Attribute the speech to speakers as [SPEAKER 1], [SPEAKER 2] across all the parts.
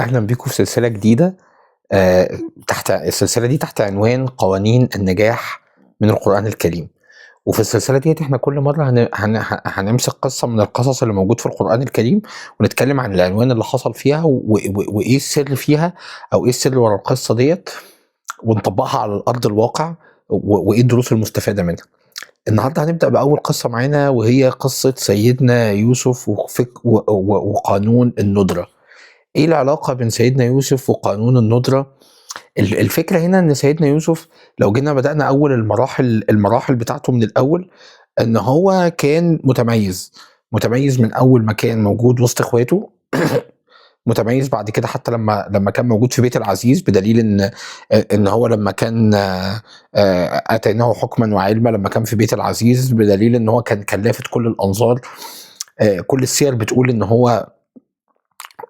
[SPEAKER 1] أهلا بيكم في سلسلة جديدة. تحت السلسلة دي تحت عنوان قوانين النجاح من القرآن الكريم. وفي السلسلة ديّة إحنا كل مرة هنمسك قصة من القصص اللي موجود في القرآن الكريم، ونتكلم عن العنوان اللي حصل فيها وإيه السر فيها، أو إيه السر ورا القصة ديّة، ونطبّقها على الأرض الواقع، وإيه الدروس المستفادة منها. النهارده هنبدأ بأول قصة معانا، وهي قصة سيدنا يوسف وقانون الندرة. إيه العلاقة بين سيدنا يوسف وقانون الندرة؟ الفكرة هنا إن سيدنا يوسف، لو جينا بدأنا أول المراحل بتاعته من الأول، إن هو كان متميز من أول ما كان موجود وسط إخواته، متميز بعد كده حتى لمّا كان موجود في بيت العزيز، بدليل إن هو لمّا كان آتيناه حكمًا وعلمًا لمّا كان في بيت العزيز، بدليل إن هو كان لافت كل الأنظار. كل السير بتقول إن هو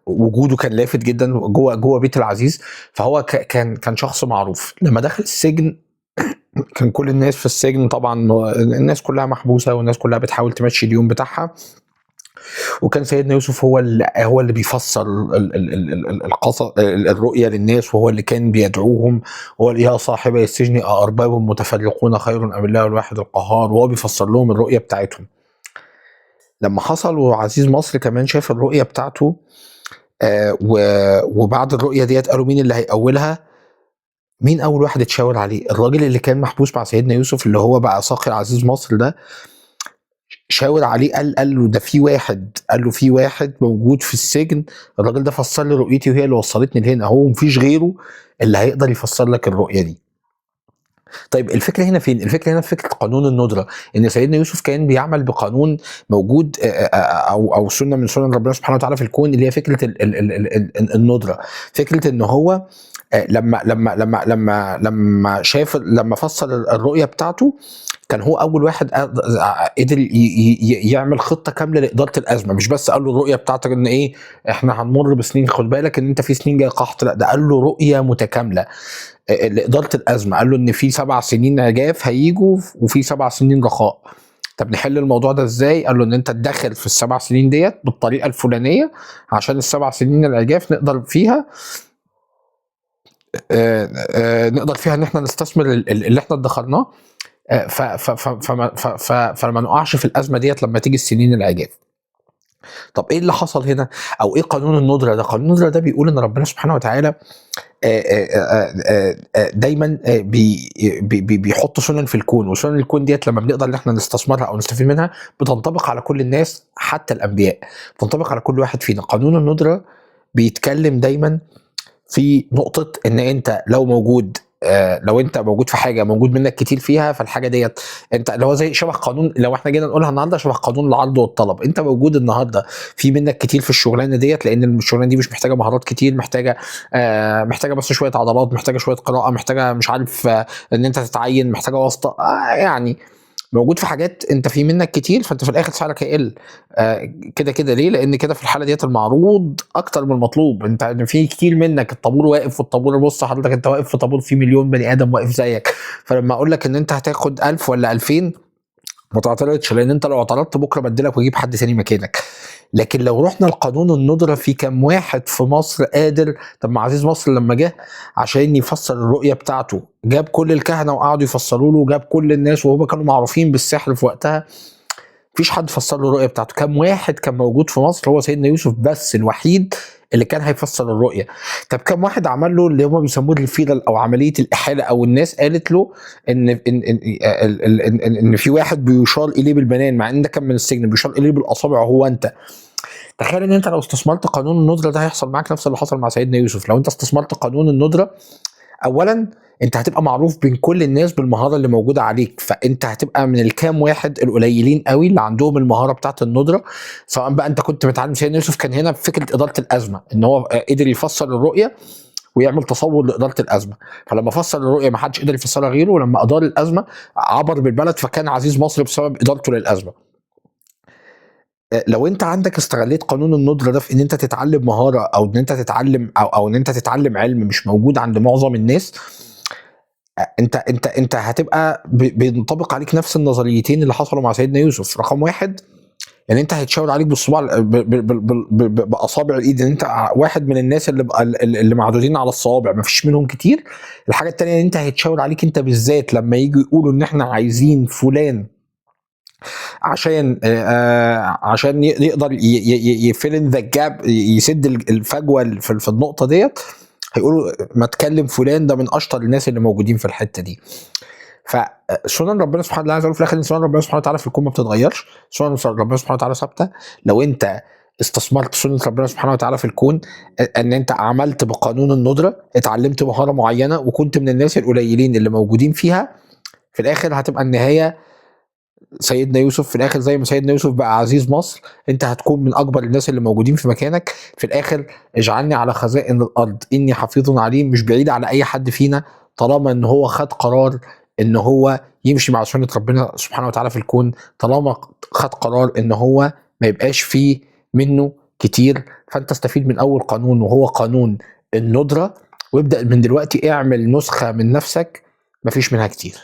[SPEAKER 1] وجوده كان لافت جدًا جوّه بيت العزيز، فهو كان شخص معروف. لمّا دخل السجن كان كل الناس في السجن طبعًا، الناس كلّها محبوسة والناس كلّها بتحاول تمشّي اليوم بتاعها، وكان سيدنا يوسف هو اللي بيفسّر ال ال ال ال القص الرؤيا للناس، وهو اللي كان بيدعوهم، هو اللي يا صاحبي السجن أأرباب متفرقون خير أم الله الواحد القهار، وهو بيفسّر لهم الرؤيا بتاعتهم. لمّا حصل وعزيز مصر كمان شاف الرؤيا بتاعته، وبعد الرؤيا ديّة قالوا مين اللي هيأوّلها. مين أول واحد اتشاور عليه؟ الراجل اللي كان محبوس مع سيدنا يوسف، اللي هو بقى صاقي عزيز مصر ده، شاور عليه، قال له ده في واحد، قال له في واحد موجود في السجن، الراجل ده فسّر لي رؤيتي وهي اللي وصّلتني لهنا، هو ما فيش غيره اللي هيقدر يفسّر لك الرؤية دي. طيب الفكرة هنا فين؟ الفكرة هنا في فكرة قانون الندرة، إن سيدنا يوسف كان بيعمل بقانون موجود، أو سُنّة من سُنن ربنا سبحانه وتعالى في الكون، اللي هي فكرة الندرة. فكرة إن هو لمّا فسّر الرؤية بتاعته، كان هو أول واحد قدر يعمل خطة كاملة لإدارة الأزمة. مش بس قال له الرؤية بتاعتك إن إيه، إحنا هنمُر بسنين، خُد بالك إن أنت في سنين جاية قحط، لأ ده قال له رؤية متكاملة لإدارة الأزمة. قال له إن في 7 سنين عجاف هييجوا وفي 7 سنين رخاء. طب نحل الموضوع ده إزاي؟ قال له إن أنت تدخّل في ال7 سنين ديّة بالطريقة الفلانية، عشان ال7 سنين العجاف نقدر فيها إن إحنا نستثمر اللي إحنا ادخرناه، ف ف ف فما ف ف فما نقعش في الأزمة ديّة لمّا تيجي السنين العجاف. طب إيه اللي حصل هنا؟ أو إيه قانون الندرة ده؟ قانون الندرة ده بيقول إن ربنا سبحانه وتعالى دايمًا بيحط سُنن في الكون، وسُنن الكون ديّة لمّا بنقدر إن إحنا نستثمرها أو نستفيد منها، بتنطبق على كل الناس حتى الأنبياء، بتنطبق على كل واحد فينا. قانون الندرة بيتكلم دايمًا في نقطة إن أنت لو أنت موجود في حاجة موجود منّك كتير فيها، فالحاجة ديّة أنت اللي هو زي شبه قانون، لو إحنا جينا نقولها النهارده شبه قانون العرض والطلب. أنت موجود النهارده في منّك كتير في الشغلانة ديّة، لإن الشغلانة دي مش محتاجة مهارات كتير، محتاجة بس شوية عضلات، محتاجة شوية قراءة، محتاجة مش عارف، إن أنت تتعيّن، محتاجة واسطة، يعني موجود في حاجات أنت في منّك كتير، فأنت في الآخر سعرك هيقل. كده ليه؟ لإن كده في الحالة ديّة المعروض أكتر من المطلوب. أنت إن في كتير منّك، الطابور واقف، والطابور بُص حضرتك أنت واقف في طابور فيه مليون بني آدم واقف زيّك، فلمّا أقول لك إن أنت هتاخد 1000 والّا 2000، ما تعترضش، لإن أنت لو اعترضت بُكرة أبدّلك وأجيب حد تاني مكانك. لكن لو رُحنا لقانون الندرة، في كام واحد في مصر قادر. طب ما عزيز مصر لمّا جه عشان يفسّر الرؤية بتاعته، جاب كل الكهنة وقعدوا يفسّروا له، وجاب كل الناس وهُم كانوا معروفين بالسحر في وقتها، ما فيش حد فسّر له الرؤية بتاعته. كام واحد كان موجود في مصر؟ هو سيدنا يوسف بس الوحيد اللي كان هيفسّر الرؤية. طب كام واحد عمل له اللي هُم بيسموه الreferral، أو عملية الإحالة، أو الناس قالت له إن في واحد بيُشار إليه بالبنان، مع إن ده كان من السجن، بيُشار إليه بالأصابع وهو أنت. تخيل إن أنت لو استثمرت قانون الندرة ده، هيحصل معاك نفس اللي حصل مع سيدنا يوسف. لو أنت استثمرت قانون الندرة، أولًا أنت هتبقى معروف بين كل الناس بالمهارة اللي موجودة عليك، فأنت هتبقى من الكام واحد القليلين أوي اللي عندهم المهارة بتاعة الندرة. سواء بقى أنت كنت متعلم، سيدنا يوسف كان هنا في فكرة إدارة الأزمة، إن هو قدر يفسر الرؤية ويعمل تصور لإدارة الأزمة. فلمّا فسر الرؤية ما حدش قدر يفسرها غيره، ولمّا أدار الأزمة عبر بالبلد، فكان عزيز مصر بسبب إدارته للأزمة. لو أنت عندك استغليت قانون الندرة ده في إن أنت تتعلم مهارة، أو إن أنت تتعلم، أو إن أنت تتعلم علم مش موجود عند معظم الناس، أنت هتبقى بينطبق عليك نفس النظريتين اللي حصلوا مع سيدنا يوسف. رقم 1، يعني انت هيتشاور عليك بالصباع باصابع الايد ان انت واحد من الناس اللي معدودين على الصوابع، ما فيش منهم كتير. الحاجه التانيه ان انت هيتشاور عليك انت بالذات لما يجوا يقولوا ان احنا عايزين فلان عشان يقدر يفيل ان ذا جاب، يسد الفجوه في النقطه ديت. هيقولوا ما تكلم فلان ده من اشطر الناس اللي موجودين في الحته دي. فسنن ربنا سبحانه وتعالى، عايز اقول في الاخر ان سنن ربنا سبحانه وتعالى في الكون ما بتتغيرش، سنن ربنا سبحانه وتعالى ثابته. لو انت استثمرت سنه ربنا سبحانه وتعالى في الكون، ان انت عملت بقانون الندره، اتعلمت مهاره معينه وكنت من الناس القليلين اللي موجودين فيها، في الاخر هتبقى النهايه سيدنا يوسف. في الاخر زي ما سيدنا يوسف بقى عزيز مصر، انت هتكون من اكبر الناس اللي موجودين في مكانك. في الاخر اجعلني على خزائن الارض اني حفيظ عليم، مش بعيد على اي حد فينا طالما ان هو خد قرار ان هو يمشي مع سنة ربنا سبحانه وتعالى في الكون، طالما خد قرار ان هو ما يبقاش فيه منه كتير. فانت استفيد من اول قانون وهو قانون الندرة، وابدأ من دلوقتي اعمل نسخة من نفسك مفيش منها كتير.